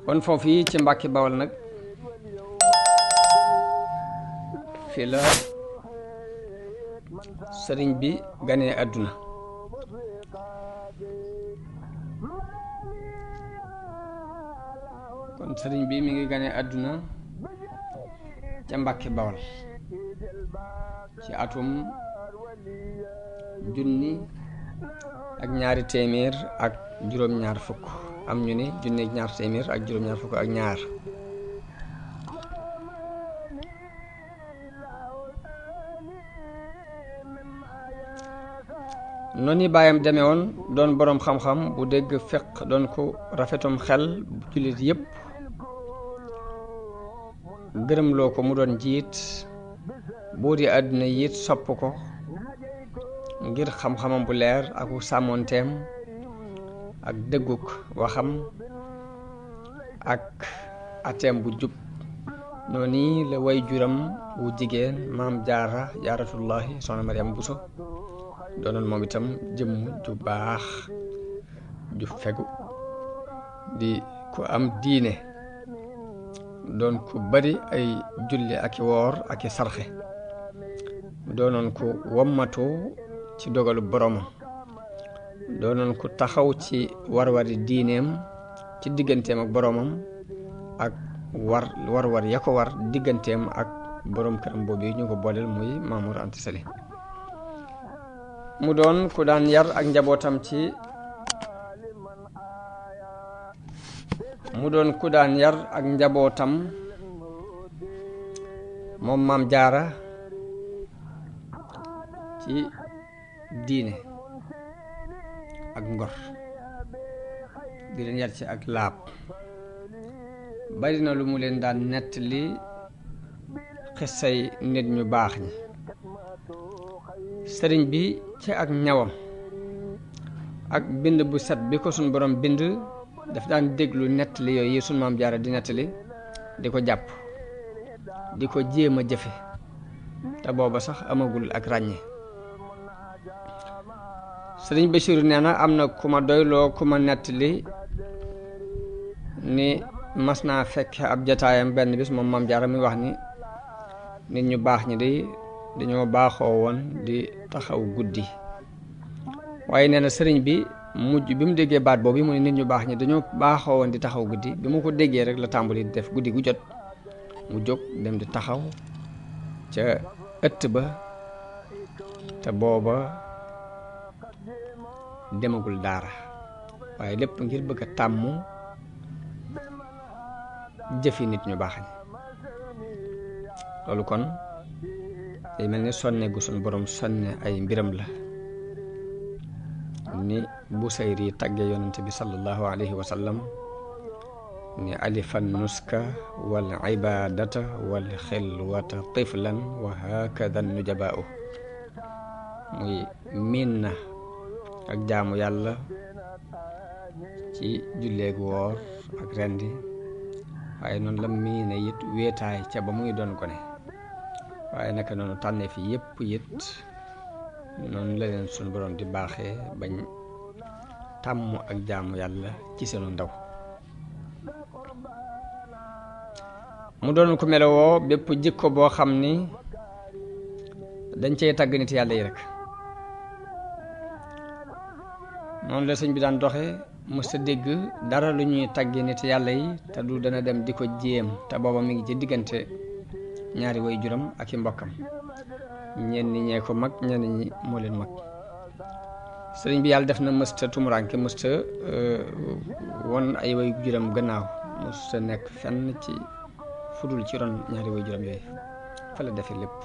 kon foofu yi ci Mbàkke Bawol nag fi la sëriñ bi ganee àdduna kon sëriñ bi mi ngi ganee àdduna ca Mbàkke Bawol ci atum 1222 am ñu ne 1222 noonu baayam demee woon doon boroom xam-xam bu dégg fiq doon ko rafetum xel jullit yépp gërëmloo ko mu doon jiit buur yi àdduna yit sopp ko ngir xam-xamam bu leer ak sàmmoonteem ak dëgguk waxam ak ateem bu jub noonu la way juram wu jigéen maam jaaratullahi soxna Mariam Buso doonoon moom itam jëmm ju baax ju fegu di ku am diine doon ku bari ay julli ak i woor ak i sarxe doonoon ku wommatu ci dogalu boromam doonoon ku taxaw ci war-wari diineem ci digganteem ak boromam ak war ya ko war digganteem ak borom këram boobu ñu ko booleel muy Mamour Anta Sali mu doon ku daan yar ak njabootam moom maam jaara ci diine ak ngor di leen yar ci ak laab bari na lu mu leen daan nettali xissay nit ñu baax ñi sëriñ bi ci ak ñawam ak bind bu set bi ko suñ borom bind daf daan déglu nettali yooyu suñ maam jaara di nettali di ko jàpp di ko jéem a jëfe te booba sax amagul ak ràññe sëriñ Basiiru nee na am na ku ma doyloo ku ma nettali ni mas naa fekk ab jataayam benn bis moom maam jaara muy wax ni nit ñu baax ñi day dañoo baaxoo woon di taxaw guddi waaye nee na sëriñ bi mujj bi mu déggee baat boobu mu ne nit ñu baax ñi dañoo baaxoo woon di taxaw guddi bi mu ko déggee rek la tàmbali di def guddi gu jot mu jóg dem di taxaw ca ëtt ba te booba demagul daara waaye lépp ngir bëgg a tàmm jëfi nit ñu baax ñi loolu kon day mel ni sonne gu suñ borom sonne ay mbiram la ni Busayri tagge yonente bi sallallahu alayhi wa sallam ni alifan nuska wal ibadata wal xilwata tiflan wa hakada nujabaa'u muy miin na ak jaamu yàlla ci julleeg woor ak rendi waaye noonu la miine it wéetaay ca ba muy doon gone waaye naka noonu tànnee fi yépp it noonu la leen suñu borom di baaxee bañ tàmm ak jaamu yàlla ci seenu ndaw mu doon ko melowoo bépp jikko boo xam ni dañ cey tàgg nit yàlla yi rek noonu la sëñ bi daan doxe mësta dégg dara lu ñuy tàgge nit yàlla yi te du dana dem di ko jéem te booba mi ngi ci diggante ñaari way juram ak i mbokkam ñenn ñee ko mag ñenn ñi moo leen mag sëriñ bi yàlla def na mësta tumuranke mësta won ay way juram gannaaw mësta nekk fenn ci fudul ci ron ñaari way juram yooyu fa la defe lépp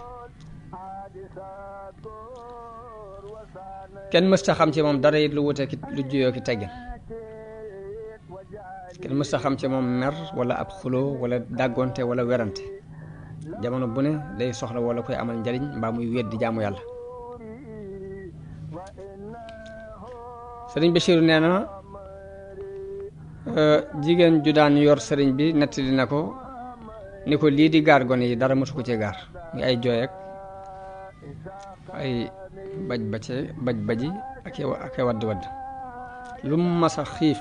kenn mësta xam ci moom dara it lu wute lu juyoo ki teggin kenn mësta xam ci moom mer wala ab xuloo wala dàggonte wala werante jamono bu ne day soxla wala koy amal njariñ mbaa muy weddi jaamu yàlla sëriñ Basiiru nee na jigéen ju daan yor sëriñ bi nettali na ko ni ko lii di gaar gone yi dara mësu ko ci gaar muy ay jooy ak ay baji ak wadd lu mu masa xiif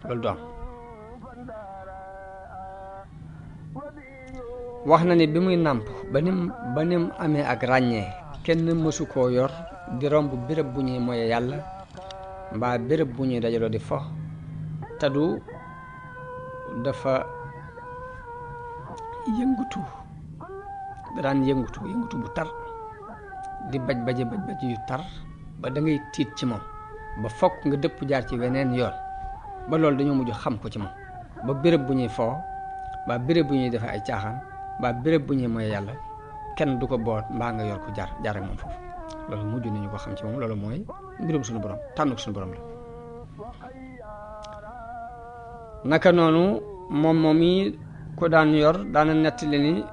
loolu du am. wax na ni bi muy nàmp ba nim amee ak ràññee kenn mësu koo yor di romb béréb bu ñuy moye yàlla mbaa béréb bu ñuy dajaloo di fo te du dafa yëngutu daan yëngutu bu tar di baj yu tar ba da ngay tiit ci moom ba fokk nga dëpp jaar ci weneen yoon ba loolu dañoo mujj xam ko ci moom ba béréb bu ñuy foo ba béréb bu ñuy defee ay caaxaan ba béréb bu ñuy moye yàlla kenn du ko boot mbaa nga yor ko jaar ak moom foofu loolu mujj nañu ko xam ci moom loolu mooy mbirum suñu borom tànn ko suñu borom la. naka noonu moom yi ko daan yor daana nettali ni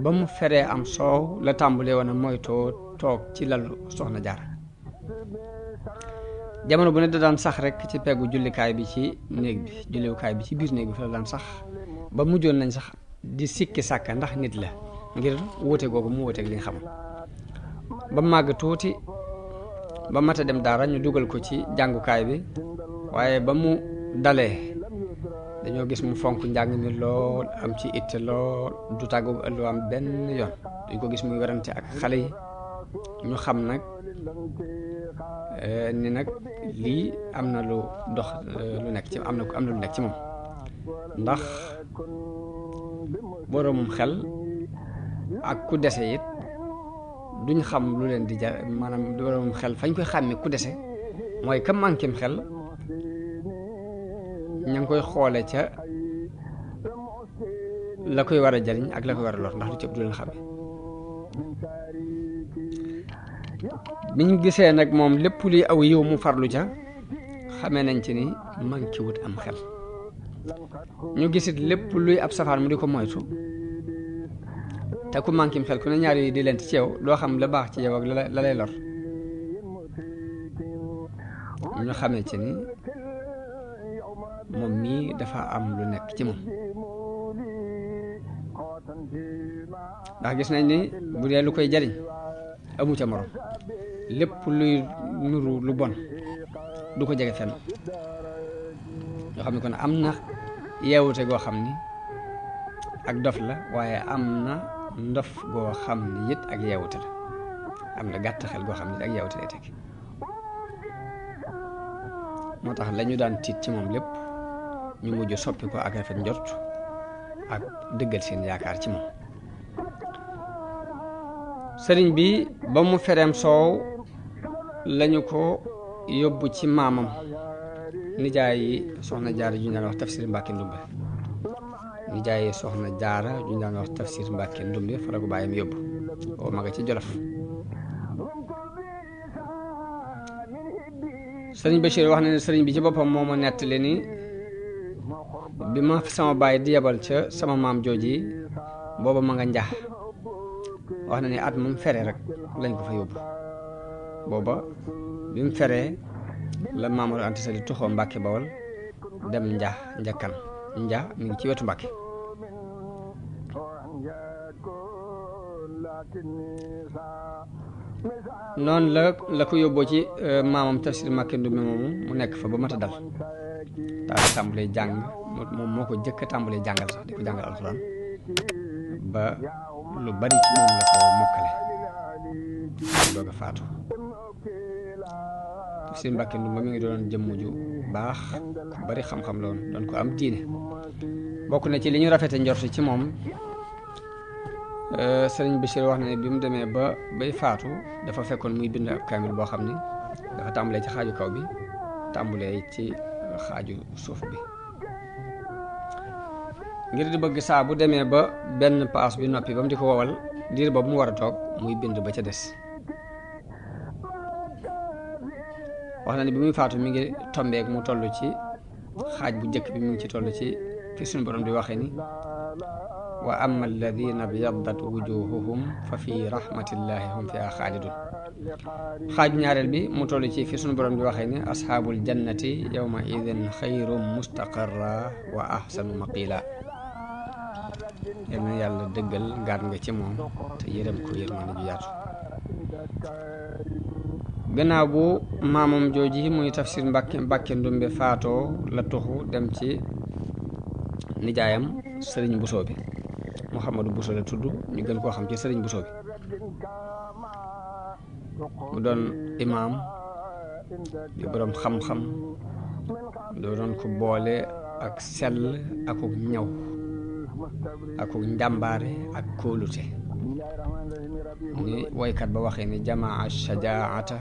ba mu feree am soow la tàmbalee woon a moytoo toog ci lalu soxna Jaara. jamono bu ne da daan sax rek ci peggu jullikaay bi ci néeg bi jullikaay bi ci biir néeg bi fa la daan sax ba mujjoon nañ sax di sikki sàkka ndax nit la ngir wuute googu mu wuuteeg li nga xam ba màgg tuuti ba mat a dem daara ñu dugal ko ci jàngukaay bi waaye ba mu dalee dañoo gis mu fonk njàng mi lool am ci itte lool du tàggu ëllu am benn yoon duñ ko gis muy werante ak xale yi ñu xam nag ni nag lii am na lu dox lu nekk ci am na lu nekk ci moom ndax boroomum xel ak ku dese it duñ xam lu leen di jar maanaam boroomum xel fañ koy xàmme ku dese mooy ka manquém xel ña ngi koy xoole ca la koy war a jariñ ak la koy war a lor ndax lu ci ëpp du leen xàmme biñ gisee nag moom lépp luy aw yiw mu farlu ca xamee nañ ci ni manqué wut am xel ñu gisit lépp luy ab safaan mu di ko moytu te ku manqué xel ku ne ñaar yi di leen ci yow doo xam la baax ci yow ak la lay lor ñu xamee ci ni moom mii dafa am lu nekk ci moom ndax gis nañ ni bu dee lu koy jariñ amu ca morom lépp luy nuru lu bon du ko jege fenn yoo xam ne kon am na yeewute goo xam ni ak dof la waaye am na ndof goo xam ni it ak yeewute la am na gàtt xel goo xam ni ak yeewute lay teg moo tax la ñu daan tiit ci moom lépp ñu mujj soppi ko ak rafet njort ak dëggal seen yaakaar ci moom sëriñ bi ba mu fereem soow lañu ko yóbbu ci maamam nijaay yi soxna jaara ju ñu daan wax tafsir Mbàkke Ndumbe nijaay yi soxna jaara ju ñu daan wax tafsir Mbàkke Ndumbe fa la ko bàyyam yóbbu oo maga ci Jolof sëriñ Bachir wax na ne sëriñ bi ci boppam moo ma nettali ni bi ma sama baay di yebal ca sama maam jooji booba ma nga njax wax na ni at moom fere rek lañ ko fa yóbbu booba bi mu feree la Mamadou Anta Sali tuxoo Mbàkke Bawol dem njakkan mi ngi ci wetu Mbàkke noonu la ko yóbboo ci maamam tafsir Mbàkke Ndumbe moomu mu nekk fa ba mat a dal daal tàmbalee jàng moom moo ko jëkk a tàmbalee jàngal sax di ko jàngal alxuraan ba lu bari ci moom la ko mokkale doog a faatu tafsir Mbàkke Ndumbe mi ngi doon jëmm ju baax ku bari xam-xam la woon doon ko am diine bokk na ci li ñu rafete njort ci moom sëriñ Bachir wax na ne bi mu demee ba bay faatu dafa fekkoon muy bind ab kaamil boo xam ni dafa tàmbalee ci xaaju kaw bi tàmbalee ci xaaju suuf bi ngir di bëgg saa bu demee ba benn paas bi noppi ba mu di ko wowal diir boobu mu war a toog muy bind ba ca des wax na ne bi muy faatu mi ngi tombeek mu toll ci xaaj bu njëkk bi mu ngi ci toll ci fi suñu borom di waxee ni wa amma alladina byaddat wujuhuhum fa fi rahmatillahi hum fiha xaalidun xaaju ñaareel bi mu toll ci fi suñu borom di waxee ni asxaabul jannati yawma idin xayrum mustaqarra wa ahsanu maqila yal na yàlla dëggal ngaat nga ci moom te yërëm ko yërmande ju yaatu gannaaw bu maamam jooji muy Tafsir Mbàkke Ndumbe faatoo la tuxu dem ci nijaayam sëriñ Buso bi Muhammadu Buso la tudd ñu gën koo xam ci sëriñ Buso bi mu doon imaam di boroom xam-xam doon ko boole ak sell akuk ñaw akuk njàmbaare ak kóolute ni woykat ba waxee ni jamaa shajaata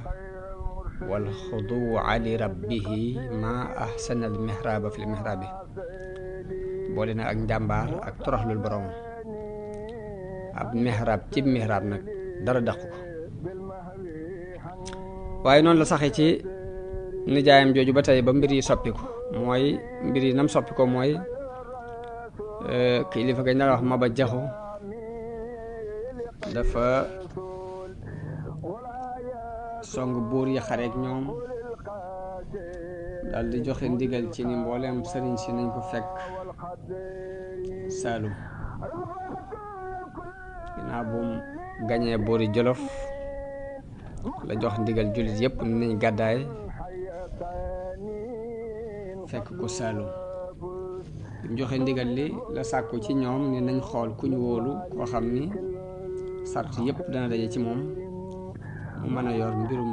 wal xuduwa li rabbihi ma ahsana al mihraba fi l mihrabi boole na ak njàmbaar ak toroxlul boroom ab mihrab ci mihrab nag dara daqu ko waaye noonu la saxee ci nijaayam jooju ba tey ba mbir yi soppiku mooy mbir yi nam soppi ko mooy kilifa gañ la wax Maba Jaxu dafa song buur yi xareek ñoom daal di joxe ndigal ci ni mbooleem sëriñ si nañ ko fekk Saalum ginnaaw bu mu gañee buuri Jolof la jox ndigal jullit yépp ni nañ gàddaay fekk ko Saalum bi mu joxe ndigal li la sàkku ci ñoom ni nañ xool ku ñu wóolu koo xam ni sart yépp dana daje ci moom mu mën a yor mbirum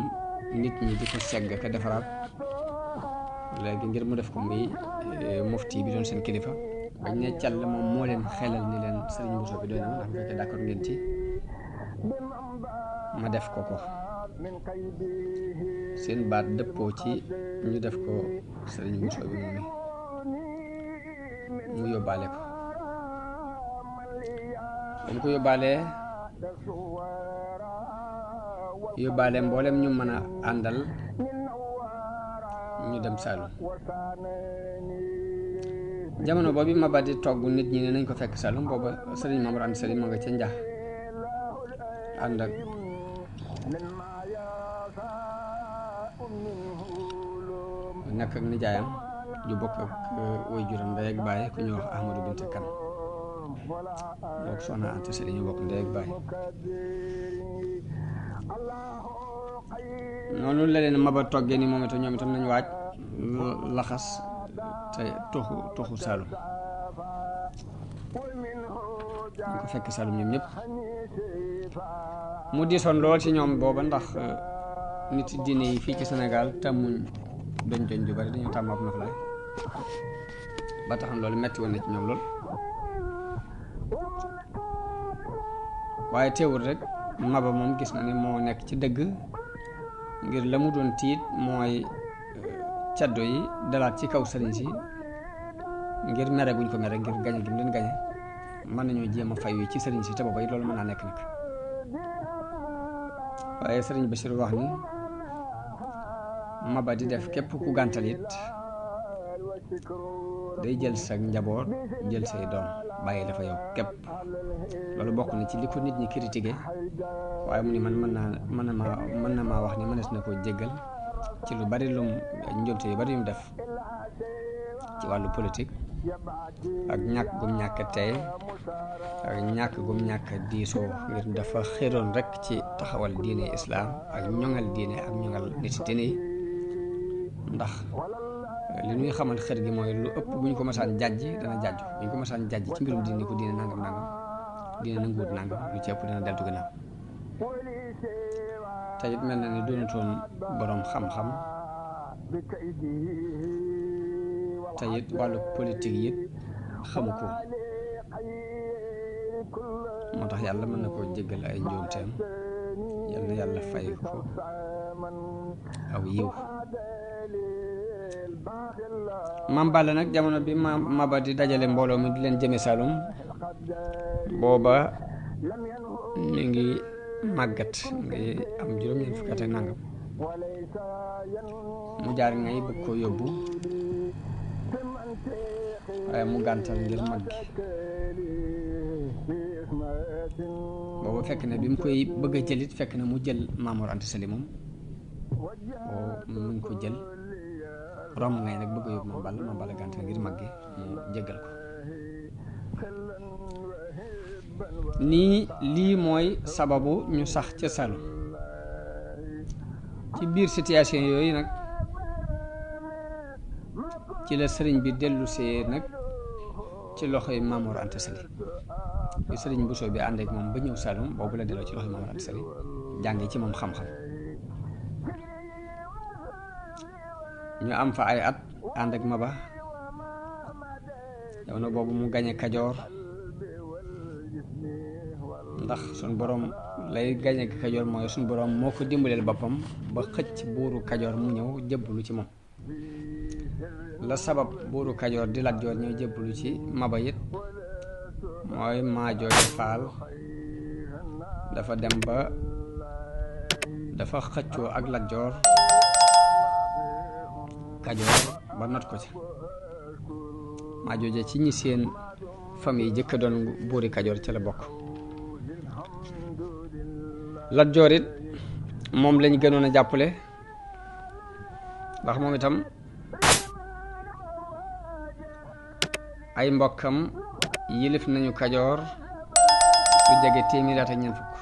nit ñi di ko segg ka defaraat léegi ngir mu def ko muy mufti bi doon seen kilifa bañ ne cal moom moo leen xelal ni leen sëriñ Buso bi doy na ma ndax bu fekkee d'accord ngeen ci ma def ko seen baat dëppoo ci ñu def ko sëriñ Buso bi moom mu yóbbaale ko ba mu ko yóbbaale mboolem ñu mën a àndal ñu dem Saalum jamono boobu Maba di togg nit ñi ne nañ ko fekk Saalum booba sëriñ Maam Mor Anta Sali ma nga ca njax ànd ak nekk ak nijaayam ju bokk ak way juram ndey ak baay ku ñu wax Ahmadou Binta Kan bokk Soxna Anta Sali ñu bokk ndey ak baay noonu la leen Maba toggee ni moom itam ñoom itam nañ waaj laxas te toxu Saalum ñu ko fekk Saalum ñoom ñëpp mu diisoon lool ci ñoom booba ndax nit diine yi fii ci Sénégal tàmmuñ doñ ju bari dañoo tàmm ab noflaay ba taxam loolu metti woon na ci ñoom lool waaye teewul rek Maba moom gis na ni moo nekk ci dëgg ngir la mu doon tiit mooy caddo yi dalaat ci kaw sëriñ si ngir mere guñ ko mere ngir gañe gi mu leen gañe mën nañoo jéem a fayu ci sëriñ si te booba it loolu mën naa nekk nag waaye sëriñ Bachir wax ni Maba di def képp ku gàntal it day jël sa njaboot jël say doom bàyyi dafa yow képp loolu bokk na ci li ko nit ñi critiqué waaye mu ni man mën na maa wax ni mënees na koo jéggal ci lu bari lum njuumte yu bari yum def ci wàllu politique ak ñàkk gum ñàkk tey ak ñàkk gum ñàkk diisoo ngir dafa xéroon rek ci taxawal diine islaam ak ñoŋal diine ak ñoŋal nit diine yi ndax li ñuy xamal xër gi mooy lu ëpp bu ñu ko masaan jàjj dana jàjju bu ñu ko masaan jàjj ci mbirum diine ko diine nangam diine nanguwut nangam lu ci ëpp dana deltu gannaaw te it mel na ni doonutoon boroom xam-xam te it wàllu politique yi xamu ko moo tax yàlla mën na koo jéggal ay njuumteem yal na yàlla fay ko aw yiw Maam Balla nag jamono bi Maba di dajale mbooloo mi di leen jëme Saalum booba mi ngi màggat ngi am juróom-ñeent fukki at ak nangam mu jaar ngay bëgg koo yóbbu waaye mu gàntal ngir mag gi booba fekk na bi mu koy bëgg a jëlit fekk na mu jël Maam Mor Anta Sali moom mu ngi ko jël romb ngay nag bëgg a yóbbu Maam Balla gàntal ngir mag gi mu jéggal ko lii mooy sababu ñu sax ca Saalum ci biir situation yooyu nag ci la sëriñ bi dellusee nag ci loxoy Mamour Anta Sali bi sëriñ Bousso bi ànd ak moom ba ñëw Saloum boobu la delloo ci loxoy Mamour Anta Sali jànge ci moom xam-xam ñu am fa ay at ànd ak Maba jamono boobu mu gañe Kajoor ndax suñ boroom lay gañe Kajoor mooy suñ boroom moo ko dimbaleel boppam ba xëcc buuru Kajoor mu ñëw jébbalu ci moom la sabab buuru Kajoor di Lat Joor ñëw jébbalu ci Maba it mooy Maajooja Faal dafa dem ba dafa xëccoo ak Lat Joor Kajoor ba not ko ci Maajooja ci ñi seen famille jëkk doon buuri Kajoor ci la bokk Lat Joor it moom lañ gënoon a jàppale ndax moom itam ay mbokkam yilif nañu Kajoor lu jege téeméer at ak ñeent fukk